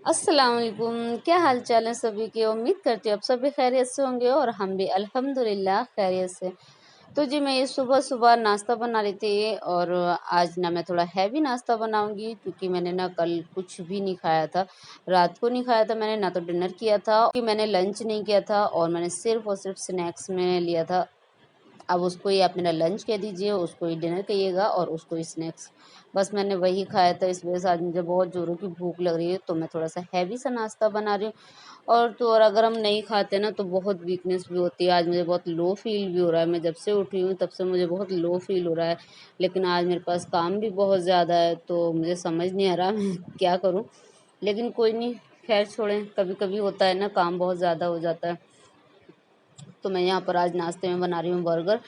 अस्सलाम वालेकुम। क्या हाल चाल है सभी के। उम्मीद करती हूँ आप सभी खैरियत से होंगे और हम भी अल्हम्दुलिल्लाह खैरियत से। तो जी मैं ये सुबह सुबह नाश्ता बना रही थी और आज ना मैं थोड़ा हैवी नाश्ता बनाऊंगी क्योंकि मैंने ना कल कुछ भी नहीं खाया था। रात को नहीं खाया था मैंने, ना तो डिनर किया था कि मैंने लंच नहीं किया था और मैंने सिर्फ और सिर्फ स्नैक्स में लिया था। अब उसको ही आप मेरा लंच कह दीजिए, उसको ही डिनर कहिएगा और उसको ही स्नैक्स। बस मैंने वही खाया था, इस वजह से आज मुझे बहुत ज़ोरों की भूख लग रही है, तो मैं थोड़ा-सा हैवी सा नाश्ता बना रही हूँ। और अगर हम नहीं खाते ना तो बहुत वीकनेस भी होती है। आज मुझे बहुत लो फ़ील भी हो रहा है, मैं जब से उठी हूँ तब से मुझे बहुत लो फ़ील हो रहा है। लेकिन आज मेरे पास काम भी बहुत ज़्यादा है, तो मुझे समझ नहीं आ रहा मैं क्या करूँ? लेकिन कोई नहीं, ख़ैर छोड़ें, कभी-कभी होता है ना, काम बहुत ज़्यादा हो जाता है। तो मैं यहाँ पर आज नाश्ते में बना रही हूँ बर्गर।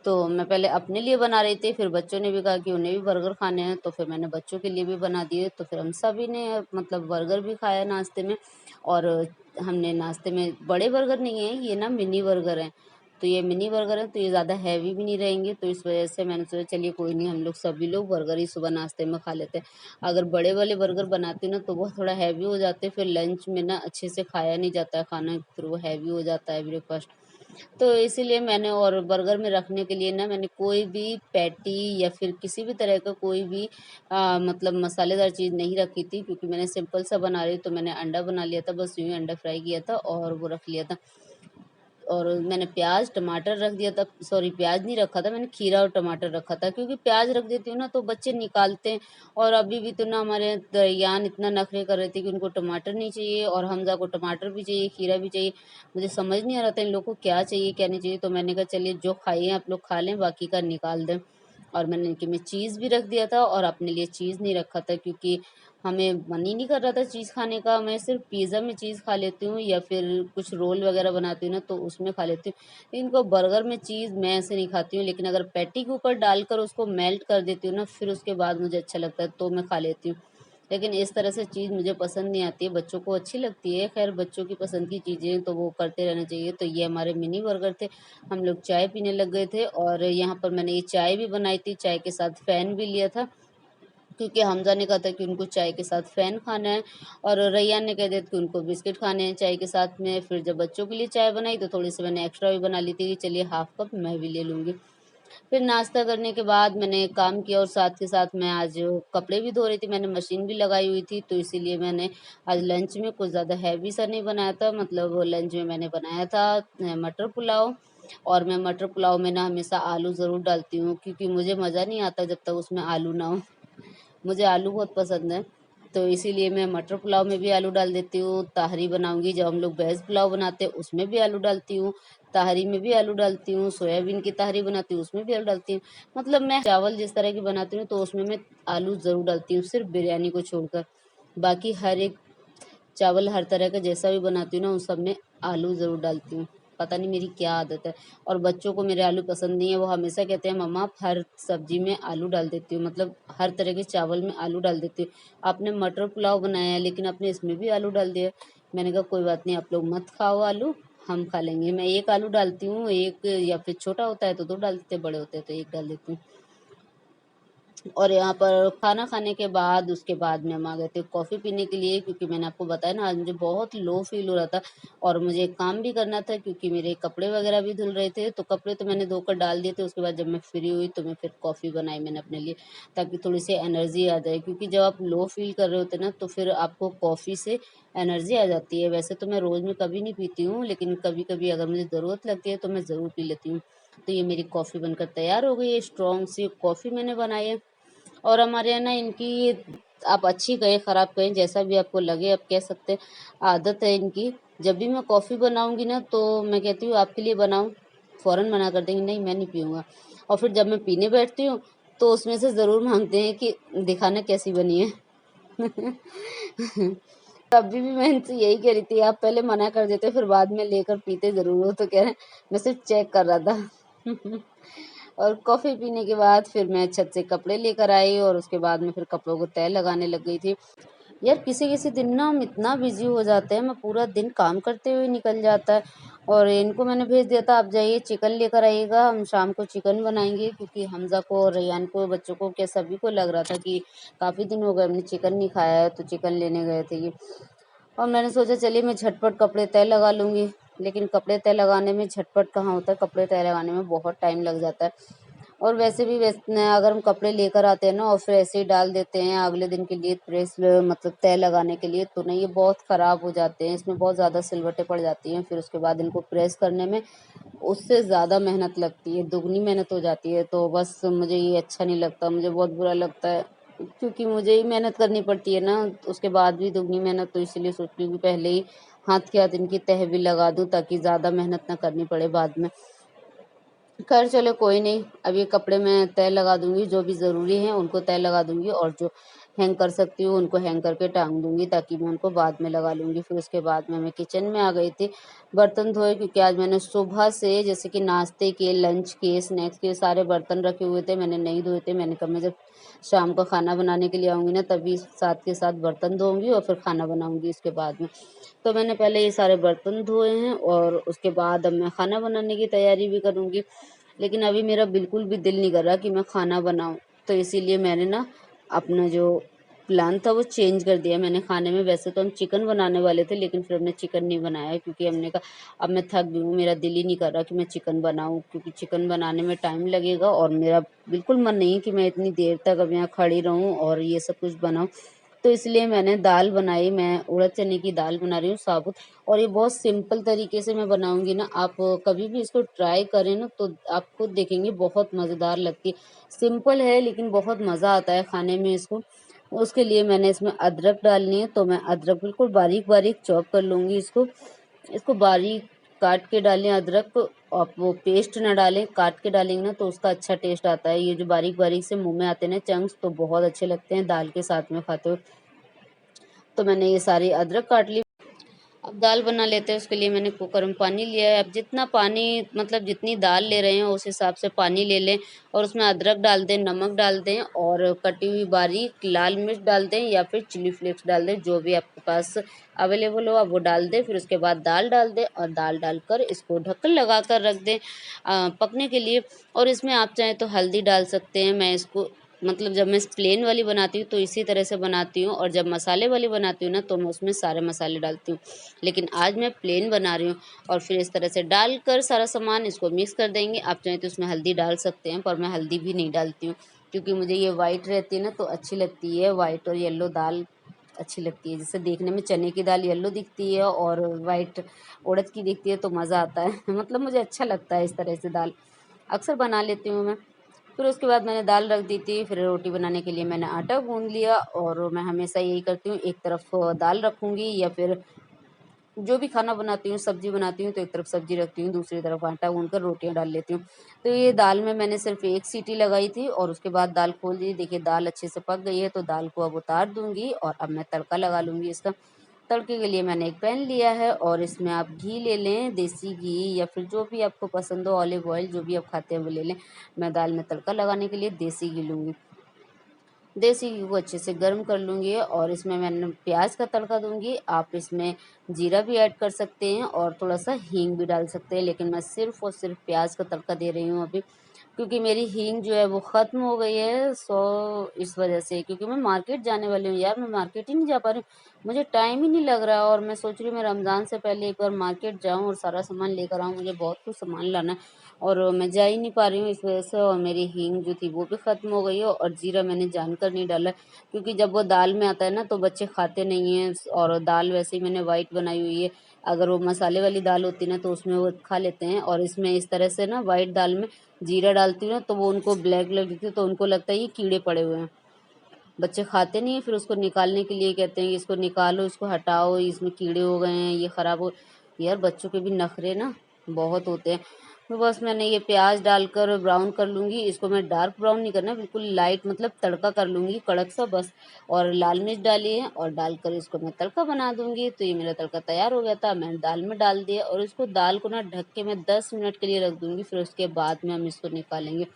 तो मैं पहले अपने लिए बना रही थी, फिर बच्चों ने भी कहा कि उन्हें भी बर्गर खाने हैं, तो फिर मैंने बच्चों के लिए भी बना दिए। तो फिर हम सभी ने मतलब बर्गर भी खाया नाश्ते में। और हमने नाश्ते में बड़े बर्गर नहीं हैं, ये ना मिनी बर्गर हैं। तो ये मिनी बर्गर हैं, तो ये ज़्यादा हैवी भी नहीं रहेंगे, तो इस वजह से मैंने सोचा चलिए कोई नहीं, हम लोग सभी लोग बर्गर ही सुबह नाश्ते में खा लेते हैं। अगर बड़े वाले बर्गर बनाती हूँ ना तो वो थोड़ा हैवी हो जाते हैं, फिर लंच में ना अच्छे से खाया नहीं जाता है खाना, फिर वो हैवी हो जाता है ब्रेकफ़ास्ट। तो इसीलिए मैंने और बर्गर में रखने के लिए ना मैंने कोई भी पैटी या फिर किसी भी तरह का कोई भी मतलब मसालेदार चीज़ नहीं रखी थी, क्योंकि मैंने सिंपल सा बना रही तो मैंने अंडा बना लिया था, बस यूँ ही अंडा फ्राई किया था और वो रख लिया था। और मैंने प्याज़, टमाटर रख दिया था, सॉरी प्याज़ नहीं रखा था, मैंने खीरा और टमाटर रखा था, क्योंकि प्याज़ रख देती हूँ ना तो बच्चे निकालते हैं। और अभी भी तो ना हमारे दरयान इतना नखरे कर रहे थे कि उनको टमाटर नहीं चाहिए और हमज़ा को टमाटर भी चाहिए, खीरा भी चाहिए। मुझे समझ नहीं आ रहा था इन लोगों को क्या चाहिए, क्या नहीं चाहिए, तो मैंने कहा चलिए जो खाइए आप लोग खा लें, बाकी का निकाल दें। और मैंने इनके में चीज़ भी रख दिया था और अपने लिए चीज़ नहीं रखा था, क्योंकि हमें मन ही नहीं कर रहा था चीज़ खाने का। मैं सिर्फ़ पिज़्ज़ा में चीज़ खा लेती हूँ या फिर कुछ रोल वग़ैरह बनाती हूँ ना तो उसमें खा लेती हूँ। इनको बर्गर में चीज़ मैं ऐसे नहीं खाती हूँ, लेकिन अगर पैटी के ऊपर डालकर उसको मेल्ट कर देती हूँ ना, फिर उसके बाद मुझे अच्छा लगता है तो मैं खा लेती हूँ। लेकिन इस तरह से चीज़ मुझे पसंद नहीं आती है, बच्चों को अच्छी लगती है। ख़ैर बच्चों की पसंद की चीज़ें तो वो करते रहना चाहिए। तो ये हमारे मिनी बर्गर थे। हम लोग चाय पीने लग गए थे और यहाँ पर मैंने ये चाय भी बनाई थी, चाय के साथ फ़ैन भी लिया था। क्योंकि हमज़ा ने कहा था कि उनको चाय के साथ फ़ैन खाना है और रैय्यान ने कह दिया कि उनको बिस्किट खाने हैं चाय के साथ में। फिर जब बच्चों के लिए चाय बनाई तो थोड़ी-सी मैंने एक्स्ट्रा भी बना ली थी कि चलिए हाफ़ कप मैं भी ले लूँगी। फिर नाश्ता करने के बाद मैंने काम किया और साथ के साथ मैं आज कपड़े भी धो रही थी, मैंने मशीन भी लगाई हुई थी, तो इसीलिए मैंने आज लंच में कुछ ज़्यादा हैवी सा नहीं बनाया था। मतलब लंच में मैंने बनाया था मटर पुलाव। और मैं मटर पुलाव में ना हमेशा आलू ज़रूर डालती हूँ, क्योंकि मुझे मज़ा नहीं आता जब तक उसमें आलू ना हो। मुझे आलू बहुत पसंद है, तो इसीलिए मैं मटर पुलाव में भी आलू डाल देती हूँ। ताहरी बनाऊँगी, जब हम लोग वेज पुलाव बनाते हैं उसमें भी आलू डालती हूँ, ताहरी में भी आलू डालती हूँ, सोयाबीन की ताहरी बनाती हूँ उसमें भी आलू डालती हूँ। मतलब मैं चावल जिस तरह की बनाती हूँ तो उसमें मैं आलू ज़रूर डालती हूँ, सिर्फ़ बिरयानी को छोड़कर। बाकी हर एक चावल हर तरह का जैसा भी बनाती हूँ ना, उन सब में आलू ज़रूर डालती हूँ। पता नहीं मेरी क्या आदत है। और बच्चों को मेरे आलू पसंद नहीं है, वो हमेशा कहते हैं मम्मा आप हर सब्ज़ी में आलू डाल देती हो, मतलब हर तरह के चावल में आलू डाल देती हो। आपने मटर पुलाव बनाया है लेकिन आपने इसमें भी आलू डाल दिया है। मैंने कहा कोई बात नहीं, आप लोग मत खाओ आलू, हम खा लेंगे। मैं 1 आलू डालती हूँ, 1 या फिर छोटा होता है तो 2 डाल देते हैं, बड़े होते हैं तो 1 डाल देती हूँ। और यहाँ पर खाना खाने के बाद उसके बाद में हम आ गए थे कॉफ़ी पीने के लिए, क्योंकि मैंने आपको बताया ना आज मुझे बहुत लो फ़ील हो रहा था और मुझे काम भी करना था, क्योंकि मेरे कपड़े वग़ैरह भी धुल रहे थे। तो कपड़े तो मैंने धोकर डाल दिए थे, उसके बाद जब मैं फ्री हुई तो मैं फिर कॉफ़ी बनाई मैंने अपने लिए, ताकि थोड़ी-सी एनर्जी आ जाए, क्योंकि जब आप लो फ़ील कर रहे होते हैं ना तो फिर आपको कॉफ़ी से एनर्जी आ जाती है। वैसे तो मैं रोज़ में कभी नहीं पीती हूँ, लेकिन कभी-कभी अगर मुझे ज़रूरत लगती है तो मैं ज़रूर पी लेती हूँ। तो ये मेरी कॉफ़ी बनकर तैयार हो गई है, स्ट्रॉन्ग सी कॉफ़ी मैंने बनाई है। और हमारे यहाँ ना इनकी, आप अच्छी कहें ख़राब कहें जैसा भी आपको लगे आप कह सकते हैं, आदत है इनकी। जब भी मैं कॉफ़ी बनाऊँगी ना तो मैं कहती हूँ आपके लिए बनाऊँ? फ़ौरन मना कर देंगे, नहीं मैं नहीं पीऊँगा। और फिर जब मैं पीने बैठती हूँ तो उसमें से ज़रूर माँगते हैं कि दिखाना कैसी बनी है। तभी भी मैं इनसे यही कह रही थी, आप पहले मना कर देते फिर बाद में लेकर पीते ज़रूर हो, तो कह रहे हैं मैं सिर्फ़ चेक कर रहा था। और कॉफ़ी पीने के बाद फिर मैं छत से कपड़े लेकर आई और उसके बाद में फिर कपड़ों को तह लगाने लग गई थी। यार किसी-किसी दिन ना हम इतना बिज़ी हो जाते हैं, मैं पूरा दिन काम करते हुए निकल जाता है। और इनको मैंने भेज दिया था, आप जाइए चिकन लेकर आइएगा, हम शाम को चिकन बनाएँगे, क्योंकि हमज़ा को और रेयान को, बच्चों को, क्या सभी को लग रहा था कि काफ़ी दिन हो गए हमने चिकन नहीं खाया है, तो चिकन लेने गए थे ये। और मैंने सोचा चलिए मैं झटपट कपड़े तय लगा लूँगी, लेकिन कपड़े तय लगाने में झटपट कहाँ होता है, कपड़े तय लगाने में बहुत टाइम लग जाता है। और वैसे भी अगर हम कपड़े लेकर आते हैं ना और फिर ऐसे ही डाल देते हैं अगले दिन के लिए प्रेस मतलब तय लगाने के लिए, तो नहीं ये बहुत ख़राब हो जाते हैं, इसमें बहुत ज़्यादा सिलवटें पड़ जाती हैं। फिर उसके बाद इनको प्रेस करने में उससे ज़्यादा मेहनत लगती है, दुगनी मेहनत हो जाती है। तो बस मुझे ये अच्छा नहीं लगता, मुझे बहुत बुरा लगता है, क्योंकि मुझे ही मेहनत करनी पड़ती है ना, उसके बाद भी दुगनी मेहनत। तो इसीलिए सोचती हूँ कि पहले ही हाथ के हाथ इनकी तह भी लगा दूँ, ताकि ज़्यादा मेहनत ना करनी पड़े बाद में। खैर चलो कोई नहीं, अब ये कपड़े मैं तय लगा दूंगी, जो भी ज़रूरी है उनको तय लगा दूंगी, और जो हैंग कर सकती हूँ उनको हैंग करके टांग दूंगी, ताकि मैं उनको बाद में लगा लूँगी। फिर उसके बाद में मैं किचन में आ गई थी बर्तन धोए, क्योंकि आज मैंने सुबह से जैसे कि नाश्ते के, लंच के, स्नैक्स के सारे बर्तन रखे हुए थे, मैंने नहीं धोए थे। मैंने कहा मैं जब शाम का खाना बनाने के लिए आऊँगी ना, तभी साथ के साथ बर्तन धोऊंगी और फिर खाना बनाऊंगी इसके बाद में। तो मैंने पहले ये सारे बर्तन धोए हैं, और उसके बाद अब मैं खाना बनाने की तैयारी भी करूँगी। लेकिन अभी मेरा बिल्कुल भी दिल नहीं कर रहा कि मैं खाना बनाऊँ, तो इसीलिए मैंने ना अपना जो प्लान था वो चेंज कर दिया मैंने खाने में। वैसे तो हम चिकन बनाने वाले थे, लेकिन फिर हमने चिकन नहीं बनाया, क्योंकि हमने कहा अब मैं थक गई हूँ, मेरा दिल ही नहीं कर रहा कि मैं चिकन बनाऊँ, क्योंकि चिकन बनाने में टाइम लगेगा और मेरा बिल्कुल मन नहीं है कि मैं इतनी देर तक अब यहाँ खड़ी रहूँ और ये सब कुछ बनाऊँ। तो इसलिए मैंने दाल बनाई, मैं उड़द चने की दाल बना रही हूँ साबुत, और ये बहुत सिंपल तरीके से मैं बनाऊँगी ना, आप कभी भी इसको ट्राई करें ना तो आप खुद देखेंगे बहुत मज़ेदार लगती है। सिंपल है लेकिन बहुत मज़ा आता है खाने में इसको। उसके लिए मैंने इसमें अदरक डालनी है, तो मैं अदरक बिल्कुल बारीक-बारीक चॉप कर लूँगी इसको। इसको बारीक काट के डालें अदरक, आप वो पेस्ट ना डालें, काट के डालेंगे ना तो उसका अच्छा टेस्ट आता है। ये जो बारीक-बारीक से मुँह में आते हैं ना चंक्स, तो बहुत अच्छे लगते हैं दाल के साथ में खाते हुए। तो मैंने ये सारी अदरक काट ली। अब दाल बना लेते हैं, उसके लिए मैंने कुकर में पानी लिया है। अब जितना पानी मतलब जितनी दाल ले रहे हैं उस हिसाब से पानी ले लें, और उसमें अदरक डाल दें, नमक डाल दें, और कटी हुई बारीक लाल मिर्च डाल दें या फिर चिली फ्लेक्स डाल दें, जो भी आपके पास अवेलेबल हो आप वो डाल दें। फिर उसके बाद दाल डाल दें, और दाल डालकर इसको ढक्कन लगा कर रख दें पकने के लिए। और इसमें आप चाहें तो हल्दी डाल सकते हैं। मैं इसको मतलब जब मैं प्लेन वाली बनाती हूँ तो इसी तरह से बनाती हूँ, और जब मसाले वाली बनाती हूँ ना तो मैं उसमें सारे मसाले डालती हूँ। लेकिन आज मैं प्लेन बना रही हूँ, और फिर इस तरह से डालकर सारा सामान इसको मिक्स कर देंगे। आप चाहें तो इसमें हल्दी डाल सकते हैं, पर मैं हल्दी भी नहीं डालती हूँ, क्योंकि मुझे ये वाइट रहती है ना तो अच्छी लगती है। वाइट और येलो दाल अच्छी लगती है, जिससे देखने में चने की दाल येलो दिखती है और वाइट उड़द की दिखती है, तो मज़ा आता है मतलब मुझे अच्छा लगता है इस तरह से दाल, अक्सर बना लेती हूँ मैं। फिर उसके बाद मैंने दाल रख दी थी, फिर रोटी बनाने के लिए मैंने आटा गूँध लिया, और मैं हमेशा यही करती हूँ, एक तरफ दाल रखूँगी, या फिर जो भी खाना बनाती हूँ, सब्ज़ी बनाती हूँ तो एक तरफ सब्ज़ी रखती हूँ, दूसरी तरफ आटा गूँध कर रोटियाँ डाल लेती हूँ। तो ये दाल में मैंने सिर्फ़ 1 सीटी लगाई थी, और उसके बाद दाल खोल दी। देखिए दाल अच्छे से पक गई है, तो दाल को अब उतार दूँगी, और अब मैं तड़का लगा लूँगी इसका। तड़के के लिए मैंने एक पैन लिया है, और इसमें आप घी ले लें, देसी घी या फिर जो भी आपको पसंद हो, ऑलिव ऑयल, जो भी आप खाते हैं वो ले लें। मैं दाल में तड़का लगाने के लिए देसी घी लूँगी। देसी घी को अच्छे से गर्म कर लूँगी, और इसमें मैंने प्याज का तड़का दूँगी। आप इसमें जीरा भी ऐड कर सकते हैं और थोड़ा-सा हींग भी डाल सकते हैं, लेकिन मैं सिर्फ़ और सिर्फ़ प्याज का तड़का दे रही हूँ अभी, क्योंकि मेरी हींग जो है वो ख़त्म हो गई है, सो इस वजह से। क्योंकि मैं मार्केट जाने वाली हूँ यार, मैं मार्केट ही नहीं जा पा रही हूँ। मुझे टाइम ही नहीं लग रहा, और मैं सोच रही हूँ मैं रमज़ान से पहले एक बार मार्केट जाऊँ और सारा सामान लेकर आऊँ। मुझे बहुत कुछ सामान लाना है, और मैं जा ही नहीं पा रही हूँ इस वजह से, और मेरी हींग जो थी वो भी ख़त्म हो गई है, और जीरा मैंने जानकर नहीं डाला, क्योंकि जब वो दाल में आता है ना तो बच्चे खाते नहीं हैं, और दाल वैसे ही मैंने वाइट बनाई हुई है। अगर वो मसाले वाली दाल होती ना तो उसमें वो खा लेते हैं, और इसमें इस तरह से ना वाइट दाल में जीरा डालती हूँ ना तो वो उनको ब्लैक लगती है, तो उनको लगता है ये कीड़े पड़े हुए हैं। बच्चे खाते नहीं हैं, फिर उसको निकालने के लिए कहते हैं कि इसको निकालो, इसको हटाओ, इसमें कीड़े हो गए हैं, ये ख़राब हो। यार बच्चों के भी नखरे ना बहुत होते हैं। तो बस मैंने ये प्याज डालकर ब्राउन कर लूँगी। इसको मैं डार्क ब्राउन नहीं करना, बिल्कुल लाइट मतलब तड़का कर लूँगी कड़क सा बस। और लाल मिर्च डाली है, और डालकर इसको मैं तड़का बना दूँगी। तो ये मेरा तड़का तैयार हो गया था, मैंने दाल में डाल दिया, और इसको दाल को ना ढक के मैं 10 मिनट के लिए रख दूँगी, फिर उसके बाद में हम इसको निकालेंगे।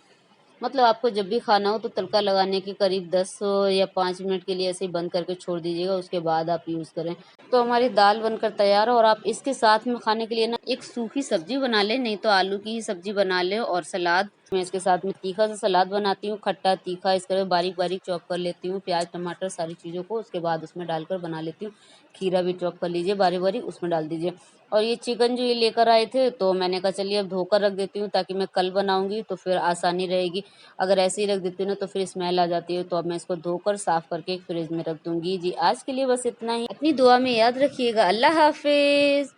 मतलब आपको जब भी खाना हो तो तड़का लगाने के करीब 10 या 5 मिनट के लिए ऐसे ही बंद करके छोड़ दीजिएगा, उसके बाद आप यूज़ करें। तो हमारी दाल बनकर तैयार है, और आप इसके साथ में खाने के लिए ना एक सूखी सब्ज़ी बना लें, नहीं तो आलू की ही सब्ज़ी बना लें, और सलाद मैं इसके साथ में तीखा सा सलाद बनाती हूँ, खट्टा तीखा इसके बारीक-बारीक चॉप कर लेती हूँ, प्याज़ टमाटर सारी चीज़ों को उसके बाद उसमें डालकर बना लेती हूँ। खीरा भी चॉप कर लीजिए बारीक-बारीक उसमें डाल दीजिए। और ये चिकन जो ये लेकर आए थे तो मैंने कहा चलिए अब धोकर रख देती हूँ ताकि मैं कल बनाऊँगी तो फिर आसानी रहेगी। अगर ऐसे ही रख देती हूँ ना तो फिर स्मेल आ जाती है, तो अब मैं इसको धोकर साफ़ करके फ्रिज में रख दूँगी। जी, आज के लिए बस इतना ही। अपनी दुआ में याद रखिएगा। अल्लाह हाफ़िज़।